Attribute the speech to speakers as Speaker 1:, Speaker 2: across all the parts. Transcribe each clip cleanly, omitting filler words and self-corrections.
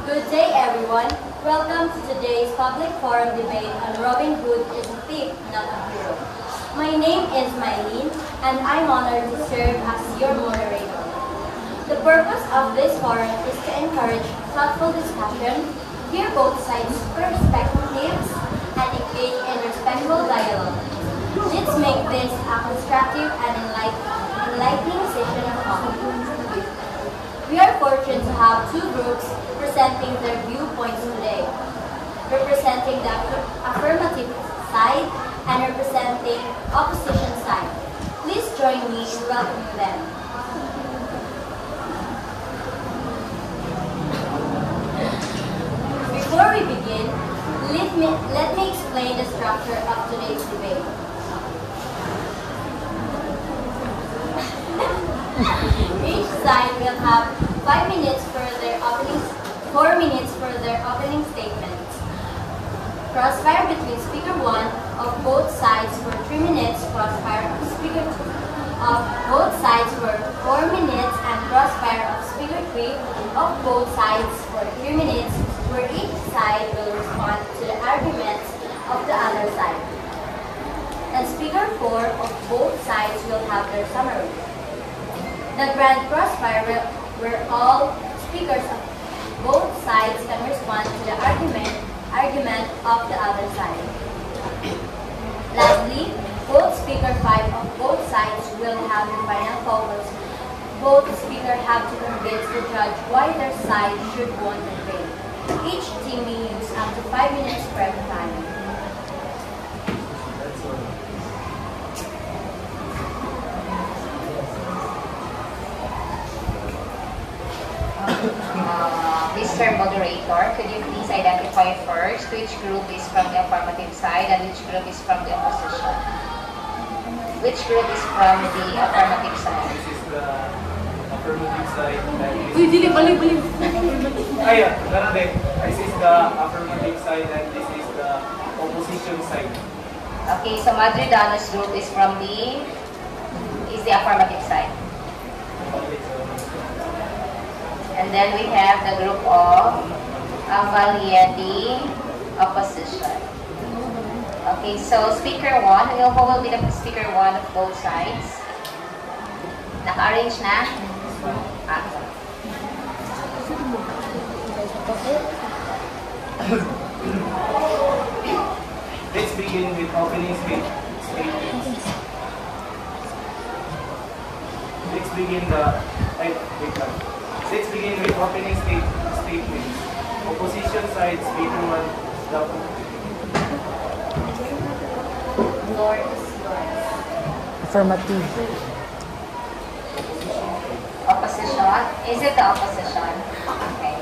Speaker 1: Good day, everyone. Welcome to today's public forum debate on Robin Hood is a thief, not a hero. My name is Mylene, and I'm honored to serve as your moderator. The purpose of this forum is to encourage thoughtful discussion, hear both sides' perspectives, and engage in respectful dialogue. Let's make this a constructive and enlightening session of talk. We are fortunate to have two groups presenting their viewpoints today, representing the affirmative side and representing opposition side. Please join me in welcoming them. Before we begin, let me explain the structure of today's debate. Each side will have 4 minutes for their opening statements. Crossfire between Speaker 1 of both sides for 3 minutes, crossfire of Speaker 2 of both sides for 4 minutes, and crossfire of Speaker 3 of both sides for 3 minutes, where each side will respond to the arguments of the other side. And Speaker 4 of both sides will have their summary. The grand crossfire where all speakers of both sides can respond to the argument of the other side. Lastly, both Speaker 5 of both sides will have the final focus. Both speakers have to convince the judge why their side should win the debate. Each team may use up to 5 minutes per time.
Speaker 2: Mr. Moderator, could you please identify first which group is from the affirmative side and which group is from the opposition? Which group is from the affirmative side?
Speaker 3: This is the affirmative side.
Speaker 1: Uy, dili, bali.
Speaker 3: Yeah, ganun din. This is the affirmative side and this is the opposition side.
Speaker 2: Okay, so Madre Dano's group is the affirmative side. And then we have the group of Avalia, the opposition. Okay, so Speaker 1, who will be the Speaker 1 of both sides? Naka-arrange na?
Speaker 3: Let's begin with opening statements. Let's begin with opening statements. Opposition side, Speaker 1, the
Speaker 1: Floor is yours.
Speaker 4: Affirmative.
Speaker 2: Opposition? Is it the opposition? Okay.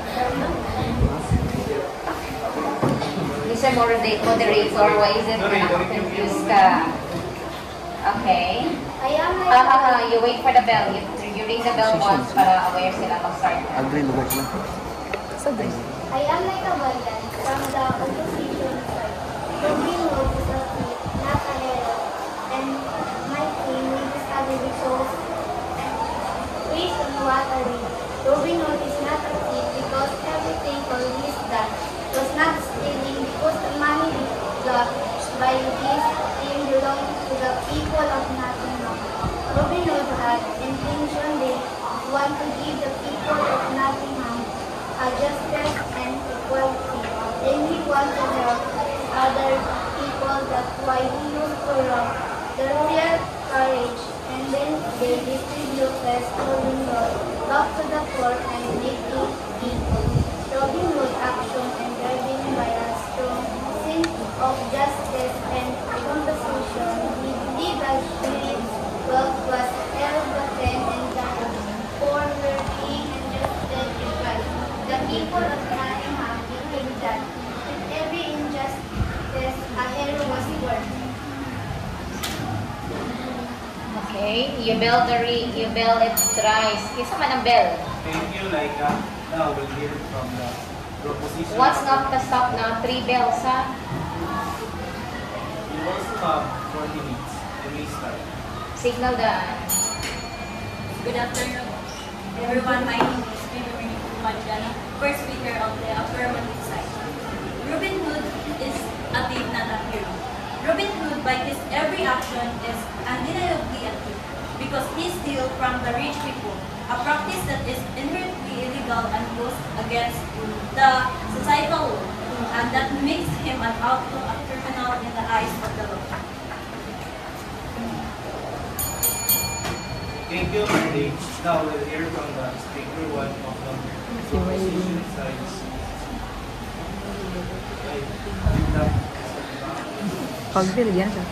Speaker 2: Mr. Moderator, why is it confused ka? Okay. You wait for the bell. You ring the bell once para aware sila mag-start.
Speaker 4: Agree, lugar sila. Sa green.
Speaker 5: I am like a Walden from the opposition side. Robin Hood is a thief, not a hero. And my team will disagree because based on what I read, Robin Hood is not a thief because everything for his done was not stealing because the money he got by his team belonged to the people of Nottingham. Robin Hood had intention they want to give the people of Nottingham a justice and equality. Then he wanted to help other people, that's why he used to rob the royal carriage, and then they distribute the stolen gold back to the poor and needy people. Robin Hood action and guiding by a strong sense of justice and compassion. He believed that his wealth was ill-gotten and that the poor were being injustice because the people of Nottingham believed that with every injustice a hero was born.
Speaker 2: Okay, you bell it thrice. Kisa man ang bell.
Speaker 3: thank you, like now we'll hear from the opposition.
Speaker 2: What's not the stop now? 3 bells, ha?
Speaker 3: You also have 4 minutes. You may start.
Speaker 2: Signal the...
Speaker 1: Good afternoon, everyone. My name is Marilyn Madjana. first speaker of the affirmative side. Robin Hood is a thief, not a hero. Robin Hood, by his every action, is undeniably a thief because he steals from the rich people, a practice that is inherently illegal and goes against the societal law, and that makes him an outlaw, a criminal in the eyes of the law.
Speaker 3: Thank you, Marty. Now we'll hear from the speaker one of the opposition sides.
Speaker 4: Pag-bill, yan siya.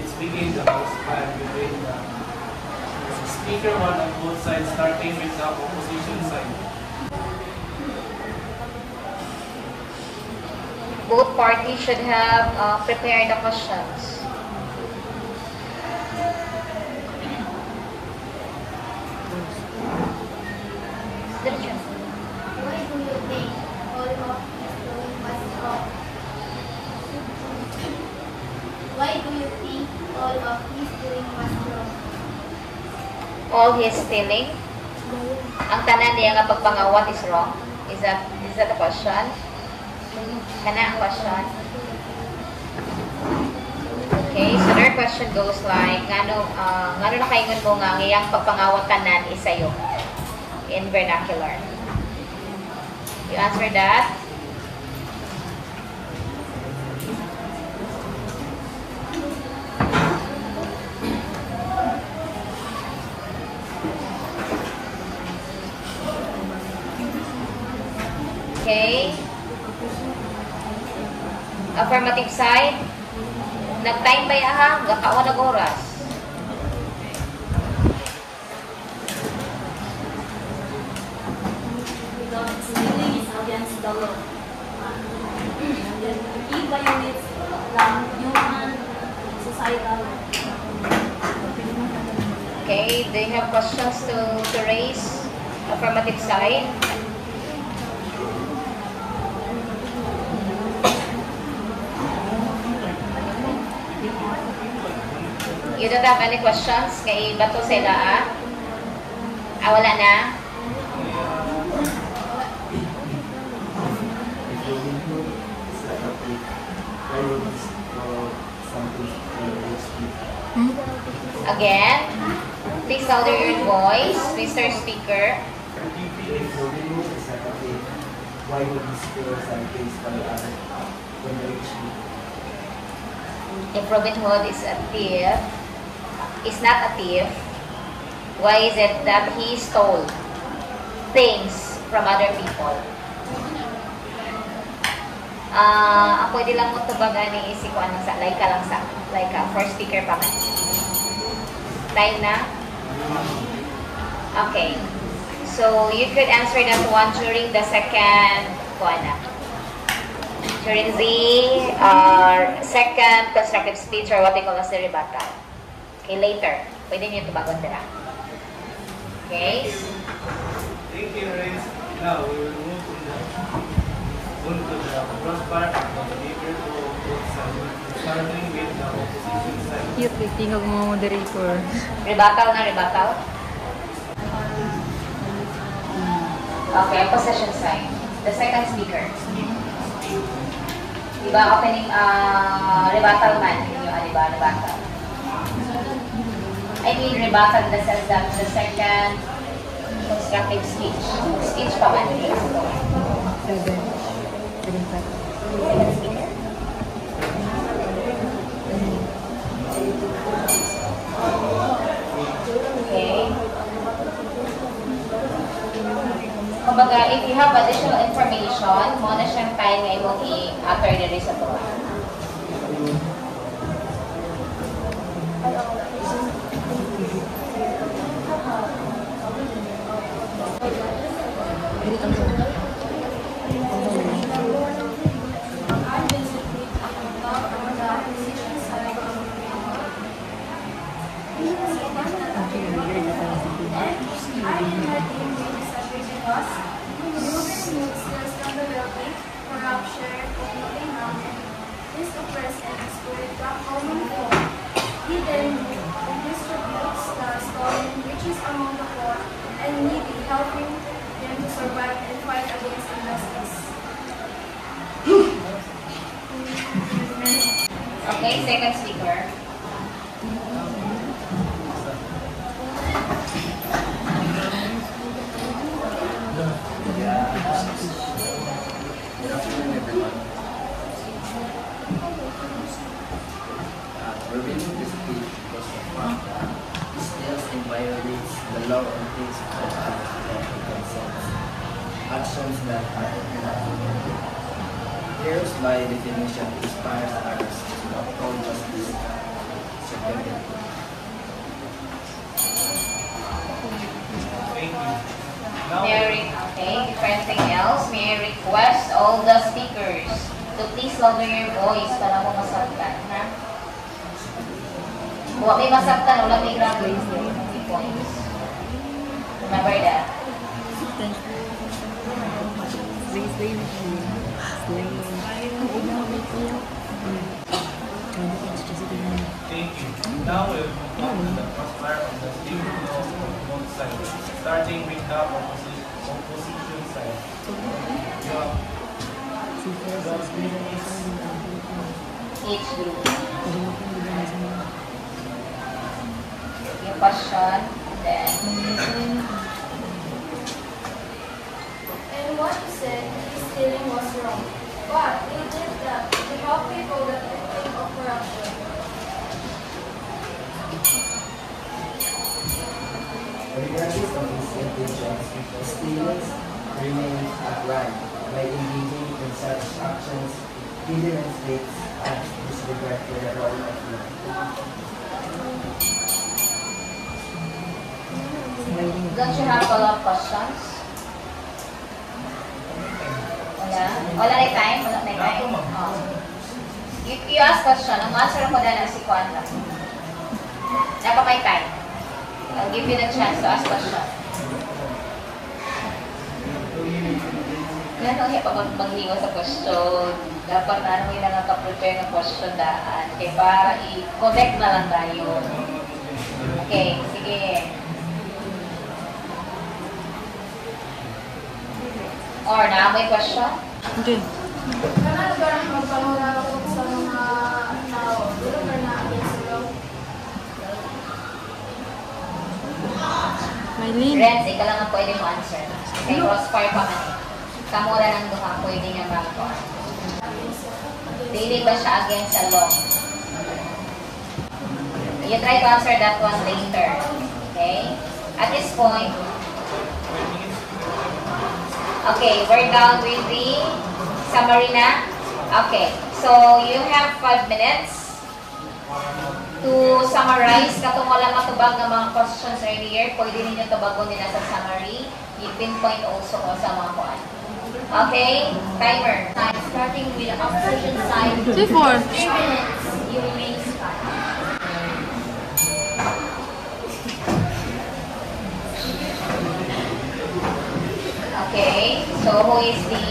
Speaker 3: Let's begin the house plan between the speaker one on both sides, starting with the opposition side.
Speaker 2: Both parties should have prepared the questions.
Speaker 5: Why do you think all of his doing was wrong? Why do you think all of his doing was wrong?
Speaker 2: All his stealing. Ang tanan niya nga pagpangawat is wrong. Is that the question? Kana ang question? Okay, so their question goes like, ngano nakaingon mo nga ngayang pagpangawat tanan is sayo in vernacular. You answer that? Okay. Affirmative side. Nag-time ba yaha? Gakaon na oras.
Speaker 1: Because stealing is against the law. And then he violates the human societal law.
Speaker 2: Okay, do you have questions to raise? Affirmative side. You don't have any questions? Kay bato sila wala na? Again, please louder your voice, Mr. Speaker.
Speaker 6: Why would these skills are faced by other when they reach me?
Speaker 2: If Robin Hood is a thief, is not a thief, why is it that he stole things from other people? Pwede lang mo tubagan ni isi ko anong sa, like ka lang sa, like first speaker pa man. Time na? Okay. So, you could answer that one during the second one. During the second constructive speech or what we call as the rebuttal. Okay, later. Pwede niyo tubagon dira. Okay?
Speaker 3: Thank you, Riz. Now we will move to the cross part of the speaker to both sides, starting with the opposition side.
Speaker 4: Cute, tingog mo moderator.
Speaker 2: Rebuttal na rebuttal. Okay, opposition side. The second speaker. Diba, opening rebuttal man. Diba, rebuttal. I mean, rebuttal in the sense that the second constructive speech. Speech pa man. Second speaker. Okay. Kumbaga, if you have additional information, mo na siyang time nga imong i-utter diri sa tuwa.
Speaker 5: He then distributes the stolen
Speaker 2: Okay, second speaker.
Speaker 6: Good afternoon, everyone. We're reading this speech because the fact that it steals and violates the law and principles of consent. Actions that are illegal. Here's by definition inspires others to uphold justice and security.
Speaker 3: Thank you. Now,
Speaker 2: Okay, if anything else, may I request all the speakers to please louder your voice para mo masaktan, ha? Huwag may masaktan, wala may grabe points. Remember that.
Speaker 3: thank you. Now we'll come to the first part of the speaker law on both sides, starting with the opposition side.
Speaker 2: Each group. Yung question, then
Speaker 5: And what you said, stealing was wrong. But you did that to help people that think of corruption.
Speaker 6: Regardless of his intentions, stealings remains outright. By engaging in such actions, he demonstrates a disregard for the role of law.
Speaker 2: don't you have follow-up questions? Wala? Wala na time? Wala na time? Oh. You ask question, ang answer mo na lang si Kwanda. Dapat may time. I'll give you the chance to ask question. Ganun yung pag-maghingo sa question. Dapat na ano yung nangaka-prepare ng question daan. Kaya para i-connect na lang tayo. Okay, sige. Or na, may question?
Speaker 4: Okay.
Speaker 5: Kana lugar ang magpamura ko sa mga tao. Lugar na against the law.
Speaker 4: Mylene.
Speaker 2: Renz, ikaw lang ang pwede mo answer. Kay crossfire pa man. Kamura ng duha, pwede niya mag-on. Dili ba siya against the law? You try to answer that one later. Okay? At this point, okay, we're done with the summary na. Okay, so you have 5 minutes to summarize. Katong wala matubag ng mga questions earlier, pwede ninyo tubagon nila sa summary. You pinpoint also kung sa mga kuan. Okay, timer.
Speaker 1: Starting with the opposition side.
Speaker 4: 3-4.
Speaker 1: 3 minutes, you remain spot.
Speaker 2: Okay, so who is the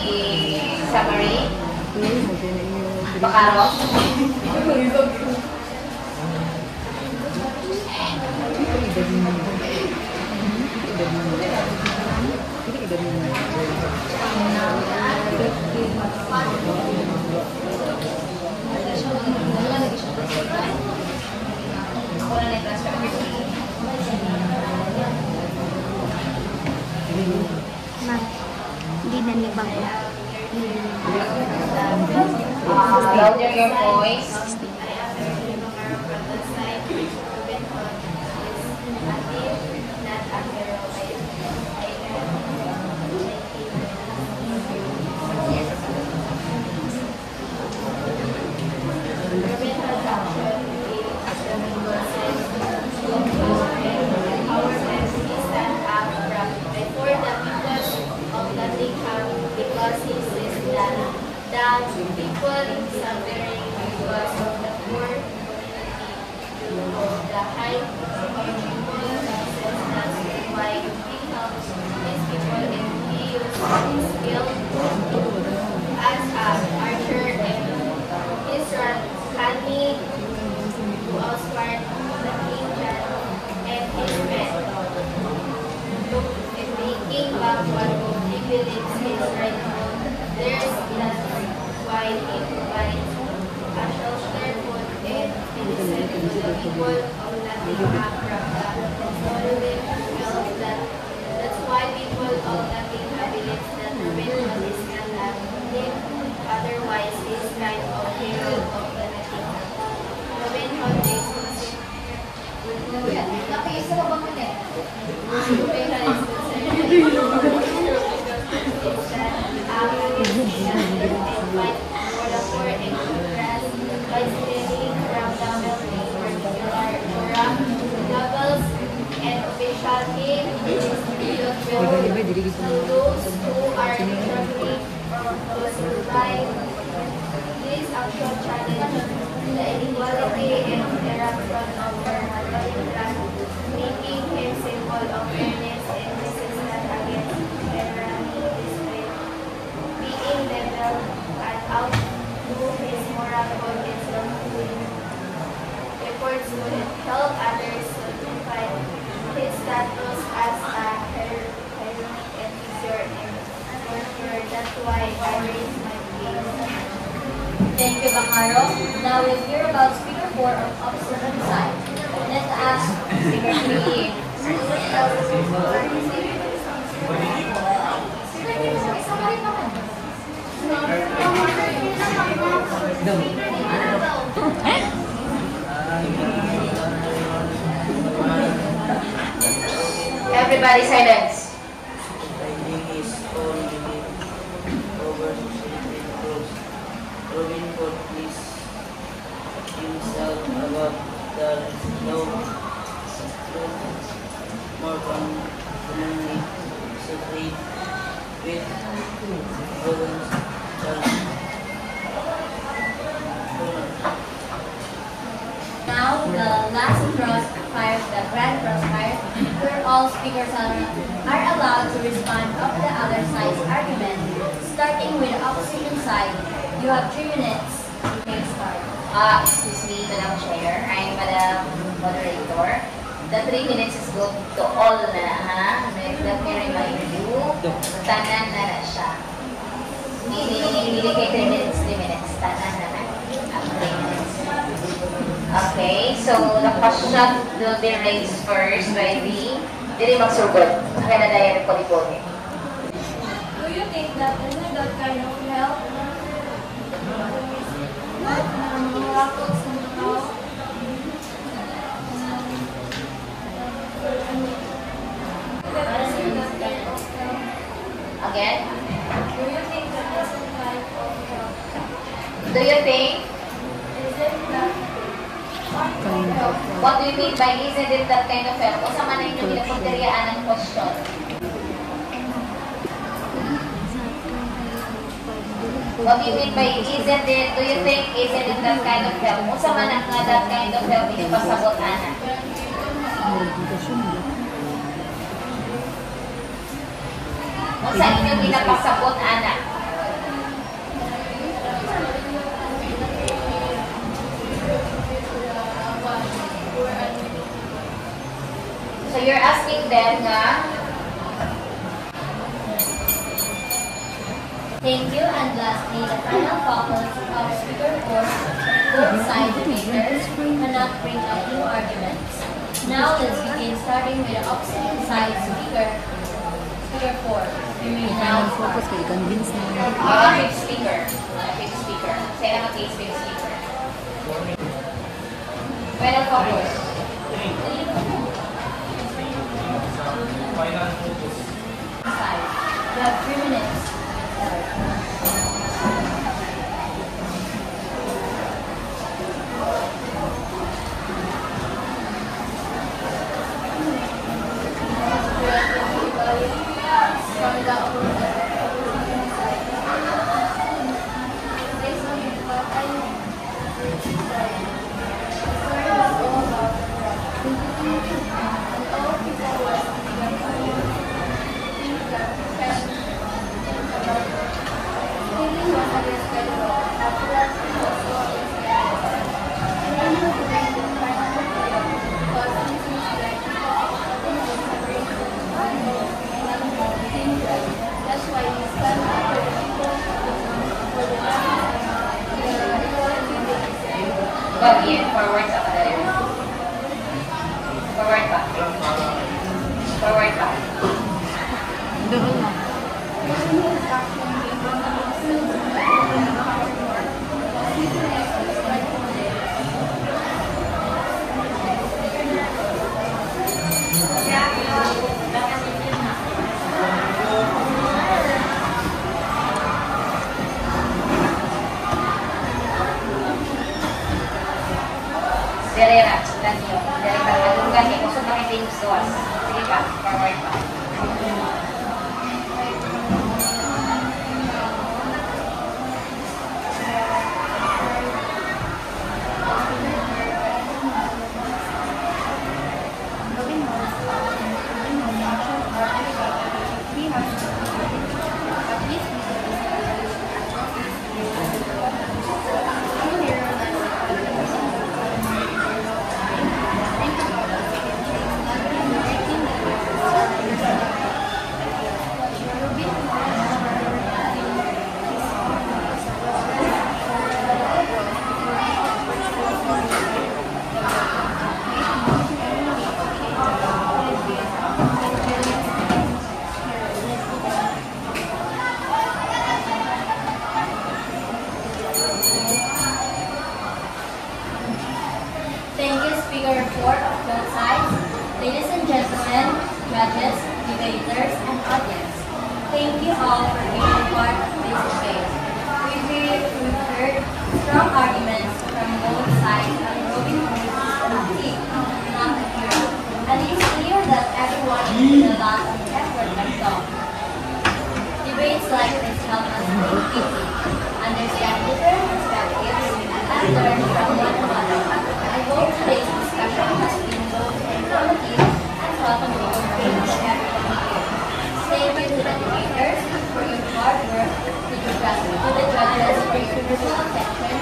Speaker 2: summary? Bakaro? Ako na nag-transfer.
Speaker 5: Hindi na ni Bangko.
Speaker 2: Louder your voice.
Speaker 5: That people suffering because of the poor community of the high people that's why he helps these people and he uses his skill as an archer and his son Hanmi to outsmart the king and his men. Look, in making back what he believes is right. There's that why he provides a shelter, food, people of Latin America. That's why people of Latin believes that Robin Hood is not active, otherwise he is kind of hero of the Latin. Robin Hood is novels and specialty so those who are traffic or survive this actual challenge the inequality and corruption of their class, making him symbol of fairness and resistance against tyranny, being leveled and out to his moral code and self-will. Efforts would help others solidify his status as a heroic and figure and warrior. That's why I raise my case.
Speaker 1: Thank you, Bacaro. Now we'll hear about Speaker 4 of Opposition Side. Let's ask Speaker 3.
Speaker 2: Everybody silence.
Speaker 6: Finding his own belief over society rules. Robin Hood pleased himself about the law more commonly associated with Rowan's challenge.
Speaker 1: Now, the last crossfire, the grand crossfire, where all speakers are allowed to respond of the other side's argument. Starting with the opposition side, you have 3 minutes. You may start.
Speaker 2: Excuse me, Madam Chair. I'm Madam Moderator. The 3 minutes is good to all na, ha? Let me remind you, tanan na siya. Hindi kay 3 minutes, 3 minutes. Tanan na na. 3 minutes. Okay, so the question will be raised first by the Dili Magsugod. Ang kanadayan ko
Speaker 1: Do you think that that kind of help miracles in the house?
Speaker 2: Again?
Speaker 1: Do you think that that's the kind of help?
Speaker 2: Do you think?
Speaker 1: Is it that kind of help?
Speaker 2: What do you mean by isn't it that kind of help? O sa man ninyo pinapunteriaan ng question? What do you mean by isn't it? Do you think isn't it that kind of help? O sa man nga that kind of help inipasabot ana? O sa inyo pinapasabot ana? So you're asking them nga?
Speaker 1: Thank you, and lastly, the final focus of Speaker 4, both side debaters cannot bring up new arguments. Now let's begin, starting with the opposite side speaker, Speaker 4. You may now
Speaker 4: Focus
Speaker 1: start.
Speaker 4: kay convince na.
Speaker 2: Fifth speaker. Fifth speaker. Say na fifth speaker. Final focus.
Speaker 3: Final focus.
Speaker 1: Side. You have 3 minutes. From the opposition side. Based on what I know, story was all about and all people were think that passion about thinking was against credible. After that, it was so against credible. And then he was doing the final video because he seems like that's why he stands up for the people, for the equality.
Speaker 2: But yeah, forward sa kadali. Forward back.
Speaker 4: Doon na.
Speaker 2: Dire na, ganyo. Dire ka, anong ganyo. Kusog na kita yung doon. Sige ka, forward back.
Speaker 1: Thank you, Speaker 4 of both sides, ladies and gentlemen, judges, debaters, and audience. Thank you all for being part of this debate. We've heard strong arguments from both sides on Robin Hood is a thief, not a hero, and it is clear that everyone put a lot of effort and thought. Debates like this help us think deeply, understand different perspectives, and learn from one another. I hope today's discussion has been both informative and thought-provoking for everyone here. Thank you to the debaters for your hard work, to the judges for your personal attention,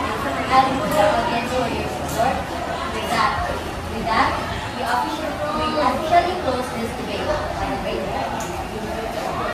Speaker 1: and to the audience for your support. With that, we officially close this debate. Have a great day.